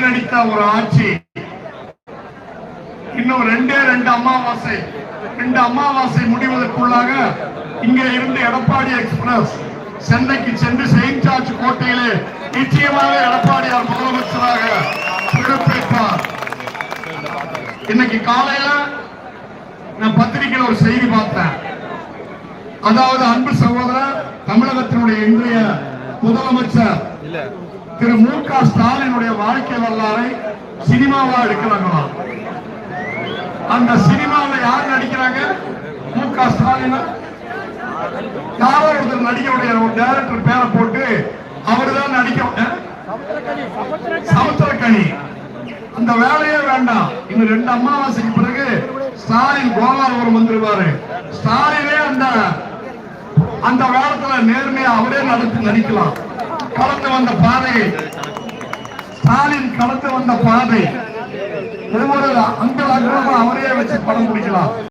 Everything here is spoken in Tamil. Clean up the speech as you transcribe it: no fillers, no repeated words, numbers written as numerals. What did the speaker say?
நடித்த ஒரு ஆட்சி. இன்னும் ரெண்டு அமாவாசை முடிவதற்குள்ளாக இங்கே இருந்து எடப்பாடி எக்ஸ்பிரஸ் சென்னைக்கு சென்று செயின்ட் ஜார்ஜ் கோட்டையிலே நிச்சயமாக எடப்பாடியார் முதலமைச்சராக பொறுப்பேற்பார். இன்னைக்கு காலையில நான் பத்திரிகையில் ஒரு செய்தி பார்த்தேன். அதாவது அன்பு சகோதரர் தமிழகத்தினுடைய இன்றைய முதலமைச்சர் திரு மு.க. ஸ்டாலினுடைய வாழ்க்கை வரலாறை சினிமாவா எடுக்கிறாங்களாம். அந்த சினிமாவில் யார் நடிக்கிறாங்க? மு.க. ஸ்டாலின். யாரோ ஒருத்தர் நடிகருடைய ஒரு டைரக்டர் பேரை போட்டு அவருதான் நடிக்க. சமுத்திரக்கனி அந்த வேலையே வேண்டாம். இன்னும் 2 அமாவாசைக்கு பிறகு ஸ்டாலின் கோலாவரம் வந்துருவாரு. ஸ்டாலினே அந்த வேளத்துல நேர்மையா அவரே நடிக்கலாம். கடந்து வந்த பாதை, ஸ்டாலின் கடந்து வந்த பாதை, ஒவ்வொரு அங்கல் அங்கலமா அவரே வச்சு படம் பிடிக்கலாம்.